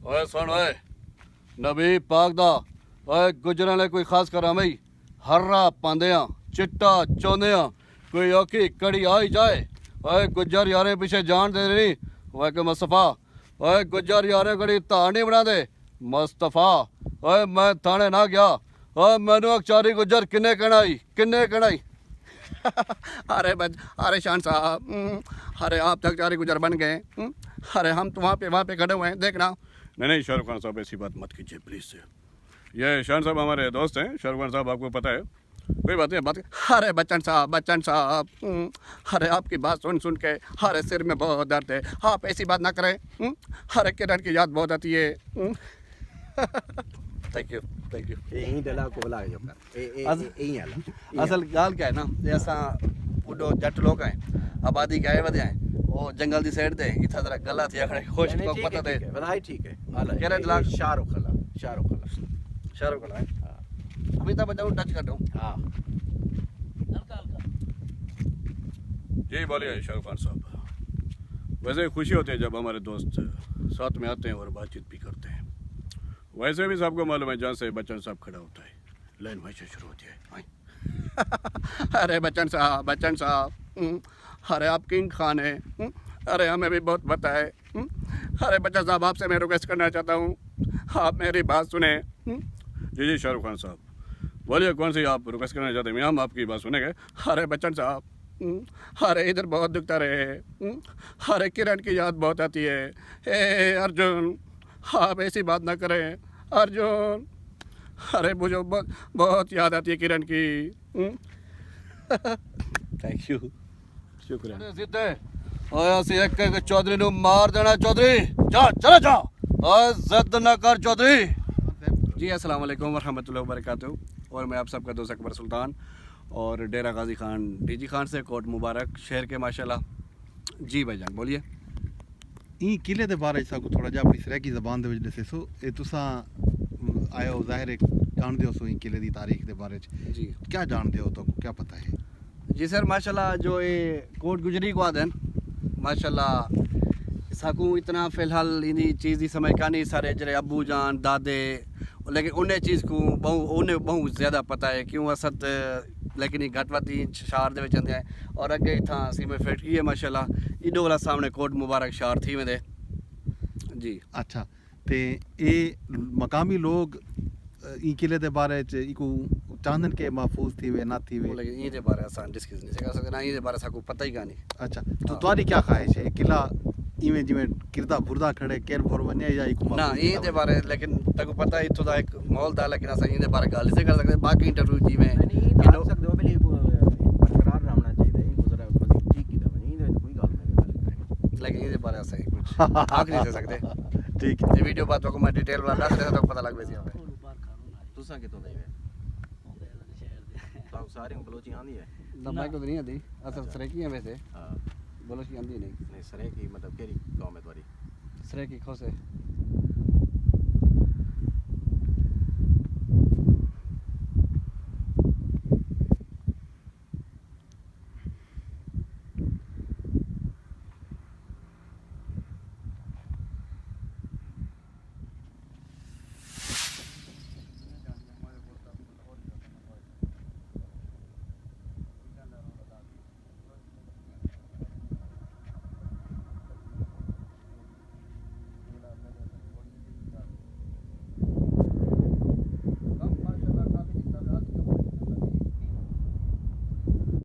ओए सुन ओए नबी पाक दा ओए गुजरां ने कोई खास कराम ही हर्रा पांदे चिट्टा चौंदे कोई औखी कड़ी आ ही जाए ओए गुज्जर यारें पीछे जान दे नहीं ओए के मुस्तफा ओए गुज्जर यारें कड़ी धार नहीं बना दे मुस्तफा ओए मैं थाने ना गया ओए मैनू अचारी गुज्जर किन्ने कहना अरे शान साहब, अरे आप तक चारे गुजर बन गए। अरे हम तो वहाँ पे खड़े हुए हैं, देखना। नहीं शाहरुख खान साहब ऐसी बात मत कीजिए प्लीज़। ये शान साहब हमारे दोस्त हैं। शाहरुख खान साहब आपको पता है, कोई बात नहीं बात। अरे बच्चन साहब, अरे आपकी बात सुन सुन के अरे सिर में बहुत दर्द है। आप ऐसी बात ना करें। अरे किरण की याद बहुत आती है। Thank you thank you. यही डला को बुला जो कर यही आला असल गाल क्या है ना, जैसा बुढ़ो जट लोग हैं, आबादी के आए वधे हैं, वो जंगल दी साइड दे इतना जरा गला थी खड़े खुश को पता थे बनाई ठीक है आला केरे लाख शाहरुख खला शाहरुख खान है। अमिताभ बच्चन टच कर दूं। हां जी बोलिए शाहरुख खान साहब। वैसे खुशी होती है जब हमारे दोस्त साथ में आते हैं और बातचीत भी करते हैं। वैसे भी सबको मालूम है जहाँ से बच्चन साहब खड़ा होता है लाइन वहीं से शुरू होती है। अरे बच्चन साहब, अरे आप किंग खान हैं। अरे हमें भी बहुत पता है। अरे बच्चन साहब, आपसे मैं रिक्वेस्ट करना चाहता हूँ, आप मेरी बात सुने। जी शाहरुख खान साहब बोलिए कौन सी आप रिक्वेस्ट करना चाहते हैं, हम आपकी बात सुनेंगे। अरे बच्चन साहब, अरे इधर बहुत दुखता रहे। अरे किरण की याद बहुत आती है। ए अर्जुन, आप ऐसी बात ना करें अर्जुन। अरे मुझे बहुत याद आती है किरण की। थैंक यू शुक्रिया। एक चौधरी नु मार देना। चौधरी जा, चला जा, जिद ना कर चौधरी। जी अस्सलाम वालेकुम वरहमतुल्लाहि वबरकातुहू। और मैं आप सबका दोस्त अकबर सुल्तान और डेरा गाजी खान डीजी खान से कोट मुबारक शहर के माशाल्लाह। जी भाईजान बोलिए। ई किले दे बारे च थोड़ा जा अपनी सराकी ज़बान दे विच दसेसो। ए तुसां आयो ज़ाहिर है जानदे हो सो ई किले दी तारीख दे बारे च जी क्या जानदे हो, तो क्या पता है? जी सर माशाल्लाह, जो ये कोट गुजरी को आदन माशाल्लाह साकू इतना फ़िलहाल इन्हीं चीज़ की समझ का नहीं। सारे जरे अबू जान दादे, लेकिन उन्हें चीज़ को उन्हें बहुत ज़्यादा पता है क्यों असद, लेकिन घट वधी शहर दे विच आंदे हैं। और अगे इतना सीमे फैक्ट्री है माशाल्लाह, इडो वाला सामने कोट मुबारक शहर थी वेंदे। जी अच्छा, ते ए मकामी लोग ई किले दे बारे च इको चांदन के महफूज थी वे ना थी वे, लेकिन ये बारे आसान डिस्कस नहीं कर सकते ना, ये बारे साकू पता ही का नहीं। अच्छा तो तुम्हारी क्या ख्वाहिश है किला इवें जिवें किरदा बुरदा खड़े केर भर बने या इको ना ये बारे, लेकिन तको पता है इत्थों दा एक माहौल था, लेकिन असा ये बारे गल से कर सकते। बाकी इंटरव्यू जी में कर सकते हो पहले बरकरार रहना चाहिए। ये गुजरा ठीक की दवा नहीं, कोई गल नहीं, लेकिन ये बारे असा कुछ आख नहीं दे सकते। ठीक है। ये वीडियो बात को मैं डिटेल वाला दस देता तो पता लग वैसे हमें। तुसा कितों दे तो सारे बलोची आंदी है ना मैं को नहीं आती असल सरेकी है वैसे। हां बलोची आंदी नहीं। नहीं सरे की मतलब केरी कौम है तुम्हारी? सरेकी खोसे